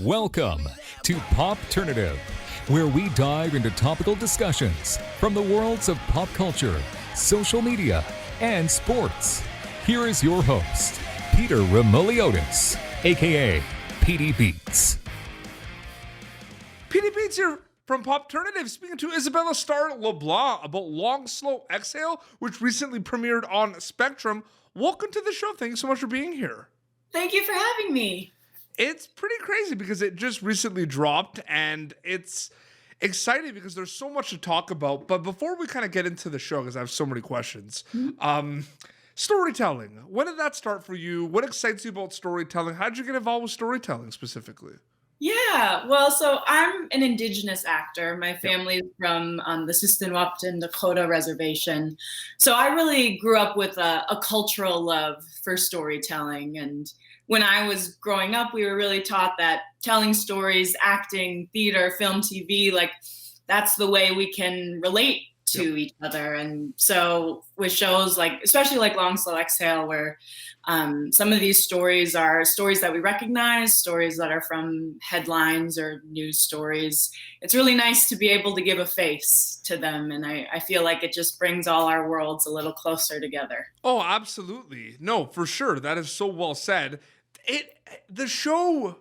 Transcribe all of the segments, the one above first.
Welcome to Popternative, where we dive into topical discussions from the worlds of pop culture, social media, and sports. Here is your host, Peter Remoliotis, aka PD Beats. PD Beats here from Popternative, speaking to Isabella Star LaBlanc about Long Slow Exhale, which recently premiered on Spectrum. Welcome to the show. Thank you so much for being here. Thank you for having me. It's pretty crazy because it just recently dropped and it's exciting because there's so much to talk about. But before we kind of get into the show, because I have so many questions, storytelling. When did that start for you? What excites you about storytelling? How did you get involved with storytelling specifically? Yeah, well, so I'm an Indigenous actor. My family's from the Sistinnwapton Dakota Reservation. So I really grew up with a cultural love for storytelling. And when I was growing up, we were really taught that telling stories, acting, theater, film, TV, like that's the way we can relate to each other. And so with shows like, especially like Long Slow Exhale, where some of these stories are stories that we recognize, stories that are from headlines or news stories. It's really nice to be able to give a face to them. And I feel like it just brings all our worlds a little closer together. Oh, absolutely. No, for sure. That is so well said. The show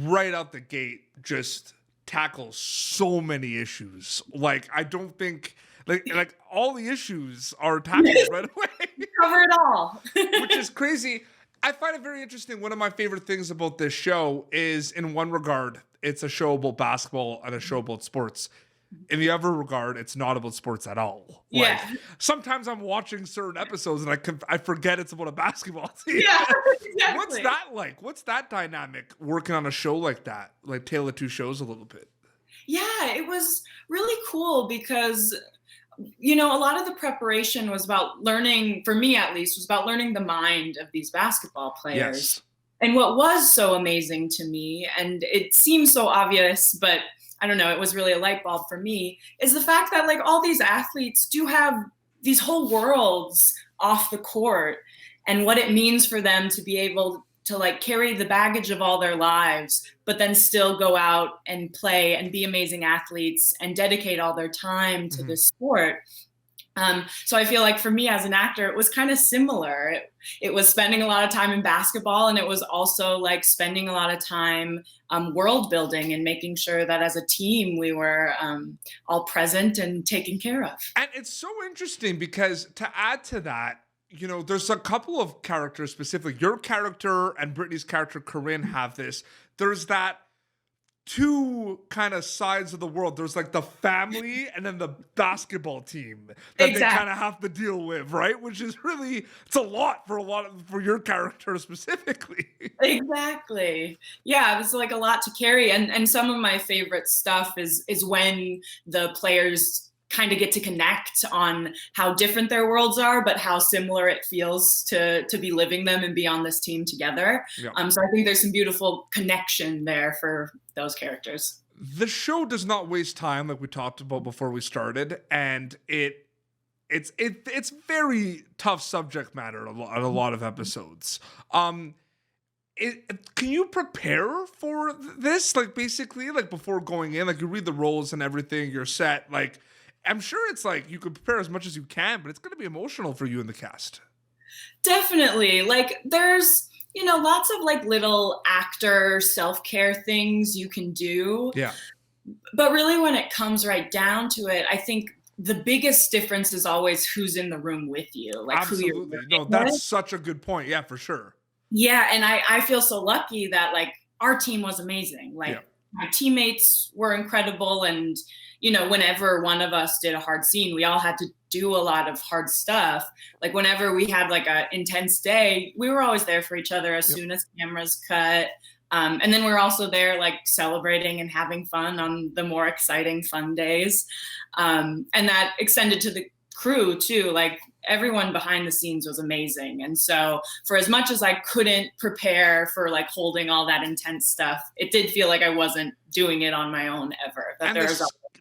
right out the gate just tackles so many issues. Like, I don't think like all the issues are tackled right away. Cover it all. Which is crazy. I find it very interesting. One of my favorite things about this show is, in one regard, it's a show about basketball and a show about sports. In the other regard, it's not about sports at all. Like, sometimes I'm watching certain episodes and I forget it's about a basketball team. Yeah, exactly. What's that like? What's that dynamic working on a show like that? Like Tale of Two Shows a little bit. Yeah, it was really cool because, you know, a lot of the preparation was about learning, for me at least, was about learning the mind of these basketball players. Yes. And what was so amazing to me, and it seems so obvious, but I don't know, it was really a light bulb for me, is the fact that like all these athletes do have these whole worlds off the court and what it means for them to be able to like carry the baggage of all their lives, but then still go out and play and be amazing athletes and dedicate all their time to this sport. So I feel like for me as an actor, it was kind of similar. It was spending a lot of time in basketball, and it was also like spending a lot of time world building and making sure that as a team we were all present and taken care of. And it's so interesting because to add to that, you know, there's a couple of characters specifically. Your character and Brittney's character, Corinne, have this. There's that two kind of sides of the world. There's like the family and then the basketball team that they kind of have to deal with, right? Which is really, it's a lot for your character specifically. Exactly. Yeah, it's like a lot to carry. And some of my favorite stuff is when the players kind of get to connect on how different their worlds are, but how similar it feels to be living them and be on this team together. Yeah. So I think there's some beautiful connection there for those characters. The show does not waste time, like we talked about before we started, and it's very tough subject matter on a lot of episodes. Can you prepare for this? Like basically, like before going in, like you read the roles and everything, you're set. Like I'm sure it's like you could prepare as much as you can, but it's going to be emotional for you in the cast. Definitely. Like there's, you know, lots of like little actor self-care things you can do. Yeah. But really when it comes right down to it, I think the biggest difference is always who's in the room with you. Like absolutely. No, that's such a good point. Yeah, for sure. Yeah. And I feel so lucky that like our team was amazing. Like my teammates were incredible. And, you know, whenever one of us did a hard scene, we all had to do a lot of hard stuff. Like whenever we had like an intense day, we were always there for each other as soon as cameras cut. And then we're also there like celebrating and having fun on the more exciting fun days. And that extended to the crew too. Like everyone behind the scenes was amazing. And so for as much as I couldn't prepare for like holding all that intense stuff, it did feel like I wasn't doing it on my own ever. That and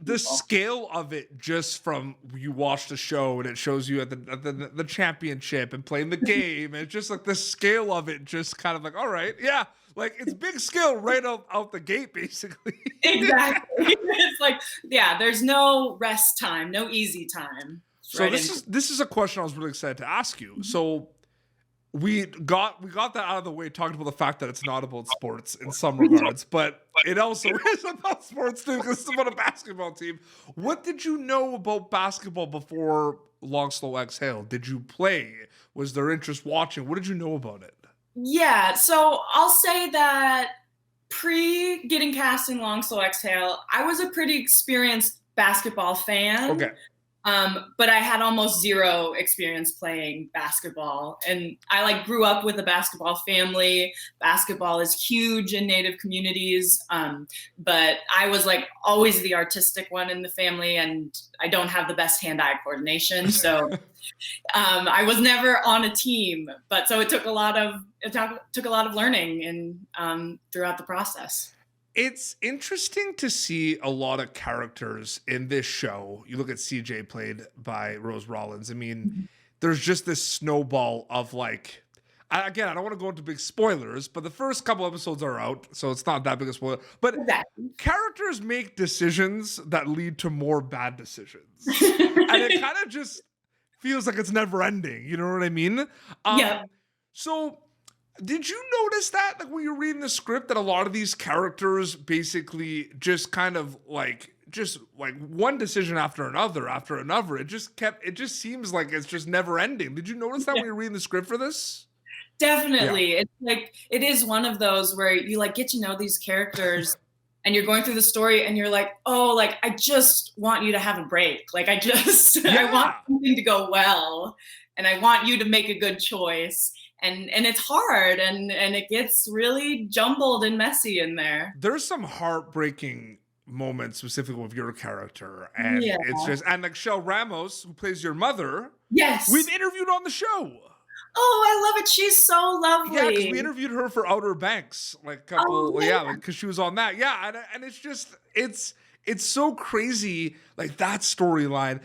the scale of it, just from you watch the show and it shows you at the championship and playing the game, and it's just like the scale of it just kind of like, all right, yeah, Like, it's big skill right out the gate, basically. Exactly. It's like, yeah, there's no rest time, no easy time. So this is a question I was really excited to ask you. So we got that out of the way, talking about the fact that it's not about sports in some regards, but it also is about sports too, because it's about a basketball team. What did you know about basketball before Long Slow Exhale? Did you play? Was there interest watching? What did you know about it? Yeah, so I'll say that pre-getting cast in Long Slow Exhale, I was a pretty experienced basketball fan. Okay. But I had almost zero experience playing basketball. And I grew up with a basketball family. Basketball is huge in Native communities. But I was always the artistic one in the family, and I don't have the best hand-eye coordination. So I was never on a team, but so it took a lot of learning and throughout the process. It's interesting to see a lot of characters in this show. You look at CJ, played by Rose Rollins. I mean, there's just this snowball of again, I don't want to go into big spoilers, but the first couple episodes are out, so it's not that big a spoiler. But characters make decisions that lead to more bad decisions. And it kind of just feels like it's never ending. You know what I mean? Yeah. So did you notice that, when you're reading the script, that a lot of these characters basically just kind of one decision after another. It just seems like it's just never ending. Did you notice that when you're reading the script for this? Definitely. Yeah. It's it is one of those where you get to know these characters and you're going through the story and you're I just want you to have a break. I want something to go well, and I want you to make a good choice. And it's hard, and it gets really jumbled and messy in there. There's some heartbreaking moments specifically with your character, and it's just, and Shell Ramos, who plays your mother, yes, we've interviewed on the show. Oh, I love it. She's so lovely. Yeah, because we interviewed her for Outer Banks, because she was on that. Yeah, and it's just it's so crazy, that storyline.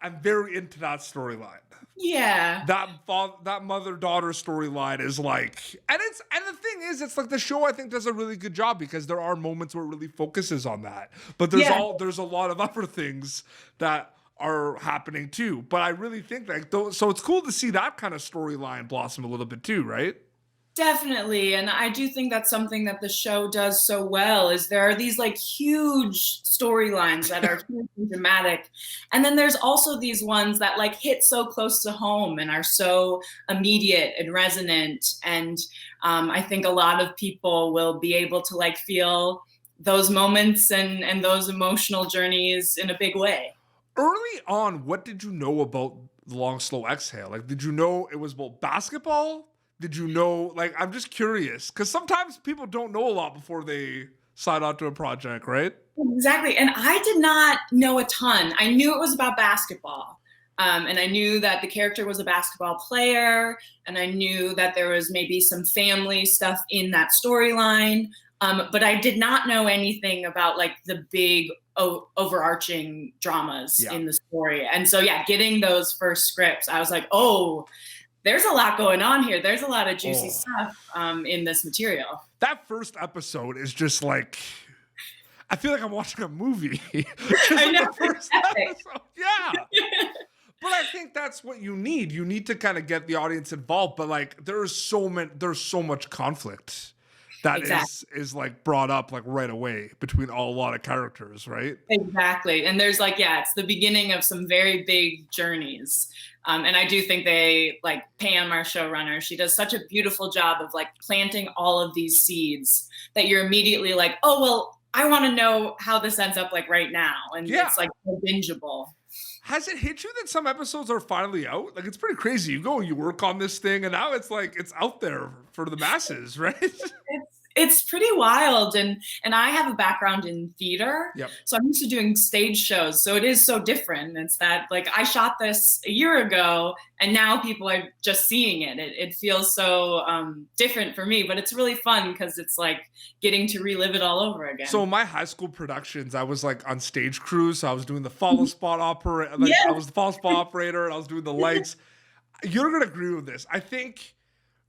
I'm very into that storyline. Yeah. That mother-daughter storyline is and the thing is, it's the show, I think, does a really good job, because there are moments where it really focuses on that. But there's a lot of other things that are happening too. But I really think so it's cool to see that kind of storyline blossom a little bit too, right? Definitely. And I do think that's something that the show does so well, is there are these huge storylines that are huge and dramatic. And then there's also these ones that hit so close to home and are so immediate and resonant. And I think a lot of people will be able to feel those moments and those emotional journeys in a big way. Early on, what did you know about Long Slow Exhale? Did you know it was about basketball? Did you know, I'm just curious, because sometimes people don't know a lot before they sign on to a project, right? Exactly. And I did not know a ton. I knew it was about basketball. And I knew that the character was a basketball player. And I knew that there was maybe some family stuff in that storyline. But I did not know anything about the big overarching dramas in the story. And so, getting those first scripts, I was oh, there's a lot going on here. There's a lot of juicy stuff in this material. That first episode is just I feel like I'm watching a movie. I know. First episode. Yeah. But I think that's what you need. You need to kind of get the audience involved. But there's so much conflict that is brought up right away between a lot of characters, right? Exactly. And there's it's the beginning of some very big journeys. And I do think they Pam, our showrunner, she does such a beautiful job of planting all of these seeds that you're immediately oh, well, I want to know how this ends up right now. And it's so bingeable. Has it hit you that some episodes are finally out? It's pretty crazy. You go and you work on this thing, and now it's it's out there for the masses, right? It's pretty wild. And I have a background in theater. Yep. So I'm used to doing stage shows. So it is so different. It's that I shot this a year ago and now people are just seeing it. It feels so different for me, but it's really fun because it's getting to relive it all over again. So my high school productions, I was on stage crews. So I was doing the follow spot operator. I was the follow spot operator, and I was doing the lights. You're going to agree with this. I think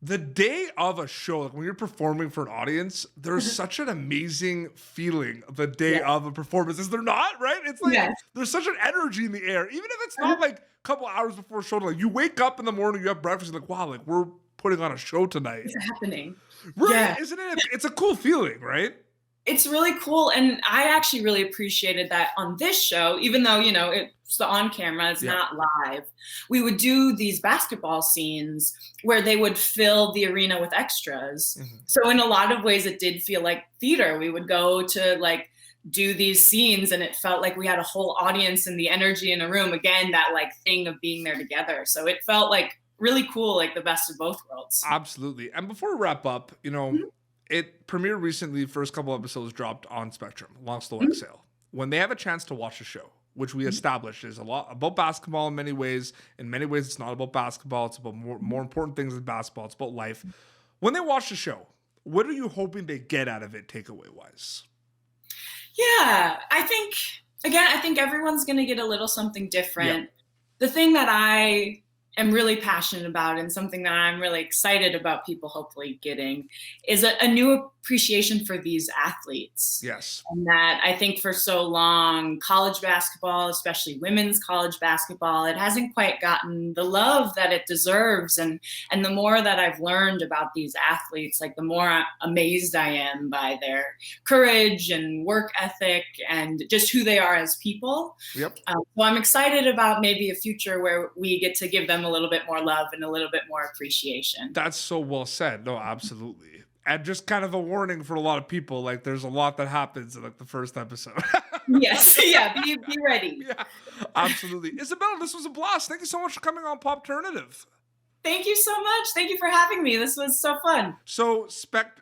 The day of a show, like when you're performing for an audience, there's such an amazing feeling the day of a performance. Is there not, right? It's like there's such an energy in the air. Even if it's not like a couple hours before show, like you wake up in the morning, you have breakfast, you're like, wow, like we're putting on a show tonight. It's happening. Right, Yeah. isn't it? It's a cool feeling, right? It's really cool. And I actually really appreciated that on this show, even though, you know, it's on camera, it's not live. We would do these basketball scenes where they would fill the arena with extras. So in a lot of ways, it did feel like theater. We would go to like do these scenes and it felt like we had a whole audience and the energy in a room. Again, that like thing of being there together. So it felt like really cool, like the best of both worlds. Absolutely. And before we wrap up, you know, it premiered recently. First couple episodes dropped on Spectrum, Long Slow Exhale. When they have a chance to watch the show, which we established is a lot about basketball in many ways. In many ways, it's not about basketball. It's about more important things than basketball. It's about life. When they watch the show, what are you hoping they get out of it takeaway-wise? Yeah, I think everyone's going to get a little something different. The thing that I am really passionate about and something that I'm really excited about people hopefully getting is a new appreciation for these athletes. Yes. And that I think for so long, college basketball, especially women's college basketball, it hasn't quite gotten the love that it deserves. And the more that I've learned about these athletes, like the more amazed I am by their courage and work ethic and just who they are as people. Yep. So I'm excited about maybe a future where we get to give them a little bit more love and a little bit more appreciation. That's so well said. No, absolutely. And just kind of a warning for a lot of people, like there's a lot that happens in like the first episode. Yes. Yeah. Be ready. Yeah, absolutely. Isabella, this was a blast. Thank you so much for coming on Popternative. Thank you so much. Thank you for having me. This was so fun. So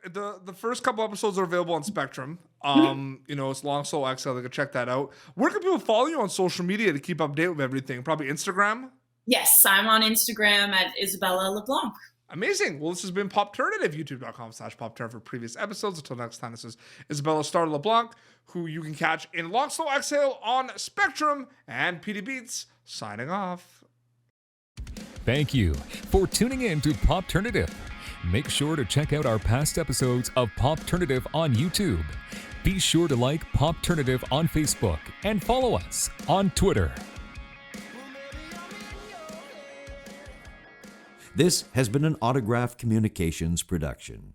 the first couple episodes are available on Spectrum. You know, it's Long Slow Exhale. They can check that out. Where can people follow you on social media to keep update with everything? Probably Instagram? Yes, I'm on Instagram at Isabella LaBlanc. Amazing. Well, this has been Popternative, youtube.com/Popternative for previous episodes. Until next time, this is Isabella Star LaBlanc, who you can catch in Long Slow Exhale on Spectrum, and PD Beats signing off. Thank you for tuning in to Popternative. Make sure to check out our past episodes of Popternative on YouTube. Be sure to like Popternative on Facebook and follow us on Twitter. This has been an Autograph Communications production.